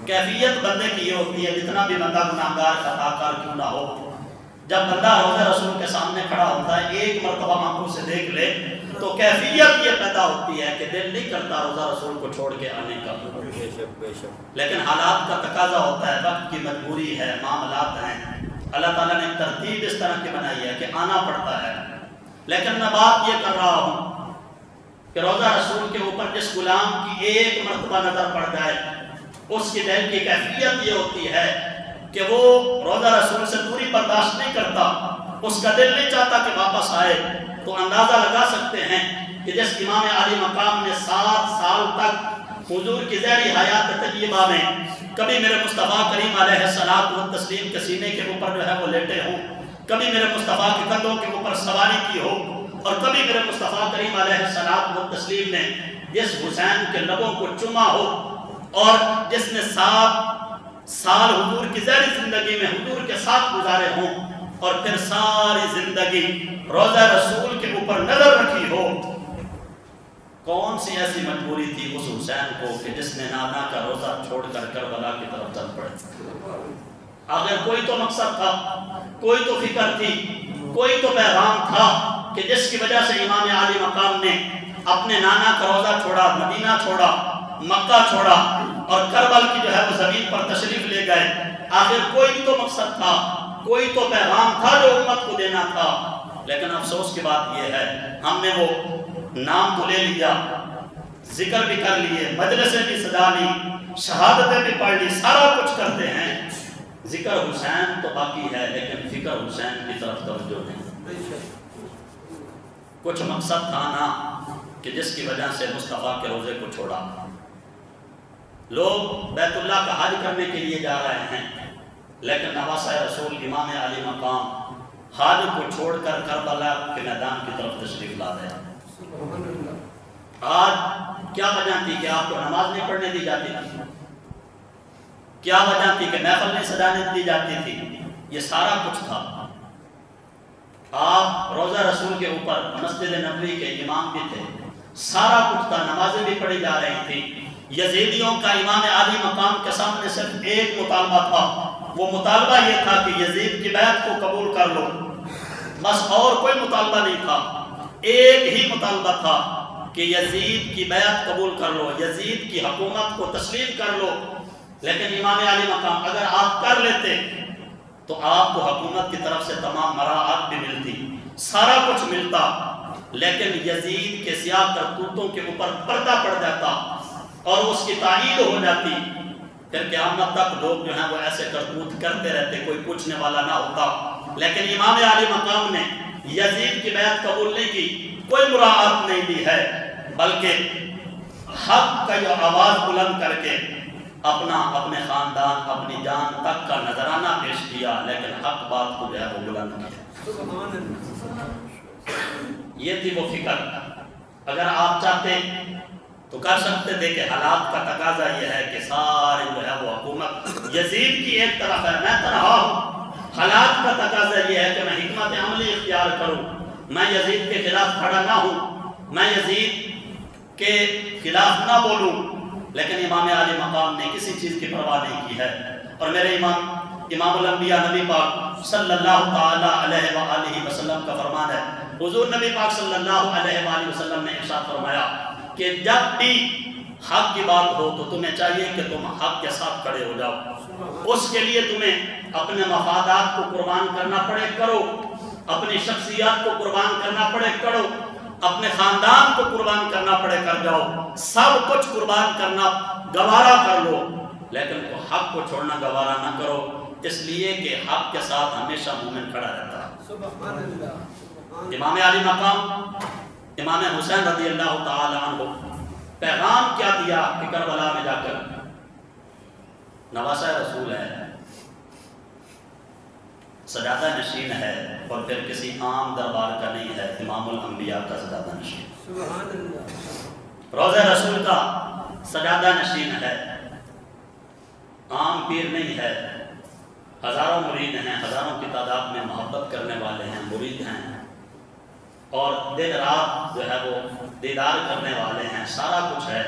کیفیت بندے کی یہ ہوتی ہے، جتنا بھی بندہ گناہگار خطا کار کیوں نہ ہو، جب بندہ روضہ رسول کے سامنے کھڑا ہوتا ہے، ایک مرتبہ آنکھوں سے دیکھ لے تو کیفیت یہ پیدا ہوتی ہے کہ دل نہیں کرتا روضہ رسول کو چھوڑ کے آنے کا، لیکن حالات کا تقاضا ہوتا ہے، وقت کی مجبوری ہے، معاملات ہیں، اللہ تعالیٰ نے ترتیب اس طرح کی بنائی ہے کہ آنا پڑتا ہے۔ لیکن میں بات یہ کر رہا ہوں کہ روضہ رسول کے اوپر جس غلام کی ایک مرتبہ نظر پڑ جائے، اس کی دل کی کیفیت یہ ہوتی ہے کہ وہ روضہ رسول سے دوری برداشت نہیں کرتا، اس کا دل نہیں چاہتا کہ واپس آئے۔ تو اندازہ لگا سکتے ہیں کہ جس امام عالی مقام نے 7 سال تک حضور کی زہری حیات طیبہ میں کبھی میرے مصطفیٰ کریم علیہ الصلوۃ والتسلیم کے سینے کے اوپر جو ہے وہ لیٹے ہوں، کبھی میرے مصطفیٰ کے کندھوں کے اوپر سواری کی ہو، اور کبھی میرے مصطفیٰ کریم علیہ الصلوۃ والتسلیم نے جس حسین کے لبوں کو چوما ہو، اور جس نے 7 سال حضور کی زہری زندگی میں حضور کے ساتھ گزارے ہوں، اور پھر ساری زندگی روضہ رسول کے اوپر نظر رکھی ہو، کون سی ایسی مجبوری تھی اس حسین کو کہ جس نے نانا کا روزہ چھوڑ کر کربلا کی طرف چل پڑے؟ آخر کوئی تو مقصد تھا، کوئی تو فکر تھی، کوئی تو پیغام تھا کہ جس کی وجہ سے امام عالی مقام نے اپنے نانا کا روزہ چھوڑا، مدینہ چھوڑا، مکہ چھوڑا، اور کربل کی جو ہے وہ زمین پر تشریف لے گئے۔ آخر کوئی تو مقصد تھا، کوئی تو پیغام تھا جو امت کو دینا تھا، لیکن افسوس کی بات یہ ہے ہم نے وہ نام تو لے لیا، ذکر بھی کر لیے، مجلسیں بھی سجا لی، شہادتیں بھی پڑھ لی، سارا کچھ کرتے ہیں، ذکر حسین تو باقی ہے لیکن فکر حسین کی طرف توجہ نہیں۔ کچھ مقصد تھا نا کہ جس کی وجہ سے مصطفیٰ کے روزے کو چھوڑا۔ لوگ بیت اللہ کا حج کرنے کے لیے جا رہے ہیں، لیکن نواسہ رسول امام علی مقام حج کو چھوڑ کر کربلا کے میدان کی طرف تشریف لا گیا۔ آج کیا وجہ تھی کہ آپ کو نماز نہیں پڑھنے دی جاتی تھی؟ کیا وجہ تھی کہ محفل نہیں سجانے دی جاتی تھی؟ یہ سارا کچھ تھا۔ آپ روضہ رسول کے اوپر مسجد نبوی کے امام بھی تھے، سارا کچھ تھا، نمازیں بھی پڑھی جا رہی تھی۔ یزیدیوں کا امام عالی مقام کے سامنے صرف ایک مطالبہ تھا، وہ مطالبہ یہ تھا کہ یزید کی بیعت کو قبول کر لو، بس اور کوئی مطالبہ نہیں تھا۔ ایک ہی مطالبہ تھا کہ یزید کی بیعت قبول کر لو، یزید کی حکومت کو تسلیم کر لو۔ لیکن امام عالی مقام اگر آپ کر لیتے تو آپ کو حکومت کی طرف سے تمام مراعات بھی ملتی، سارا کچھ ملتا، لیکن یزید کے سیاہ کرتوتوں کے اوپر پردہ پڑ جاتا اور اس کی تائید ہو جاتی، پھر قیامت تک لوگ جو ہیں وہ ایسے کرتوت کرتے رہتے، کوئی پوچھنے والا نہ ہوتا۔ لیکن امام عالی مقام نے یزید کی بیعت قبول نہیں کی، کوئی مراعات نہیں دی ہے، بلکہ حق کا یہ آواز بلند کر کے اپنے خاندان، اپنی جان تک کا نذرانہ پیش کیا، لیکن حق بات کو جو ہے وہ بلند کیا۔ یہ تھی وہ فکر۔ اگر آپ چاہتے تو کر سکتے تھے کہ حالات کا تقاضا یہ ہے کہ سارے جو ہے وہ حکومت یزید کی ایک طرف ہے، میں تنہا ہوں، حالات کا تقاضا یہ ہے کہ میں حکمت عملی اختیار کروں، میں یزید کے خلاف کھڑا نہ ہوں، میں یزید کے خلاف نہ بولوں۔ لیکن امام عالی مقام نے کسی چیز کی پرواہ نہیں کی ہے، اور میرے امام الانبیاء نبی پاک صلی اللہ تعالی علیہ وآلہ وسلم کا فرمان ہے، حضور نبی پاک صلی اللہ علیہ وآلہ وسلم نے ارشاد فرمایا کہ جب بھی حق کی بات ہو تو تمہیں چاہیے کہ تم حق کے ساتھ کھڑے ہو جاؤ، اس کے لیے تمہیں اپنے مفادات کو قربان کرنا پڑے کرو، اپنی شخصیات کو قربان کرنا پڑے کرو، اپنے خاندان کو قربان کرنا پڑے کر جاؤ، سب کچھ قربان کرنا گوارا کر لو، لیکن حق کو چھوڑنا گوارا نہ کرو، اس لیے کہ حق کے ساتھ ہمیشہ مومن کھڑا رہتا ہے۔ امام علی مقام امام حسین رضی اللہ تعالی عنہ پیغام کیا دیا کہ کربلا میں جا کر نواسہ رسول ہے، سجادہ نشین ہے، اور پھر کسی عام دربار کا نہیں ہے، امام الانبیاء کا سجادہ نشین، روضہ رسول کا سجادہ نشین ہے، عام پیر نہیں ہے، ہزاروں مرید ہیں، ہزاروں کی تعداد میں محبت کرنے والے ہیں، مرید ہیں، اور دن رات جو ہے وہ دیدار کرنے والے ہیں، سارا کچھ ہے،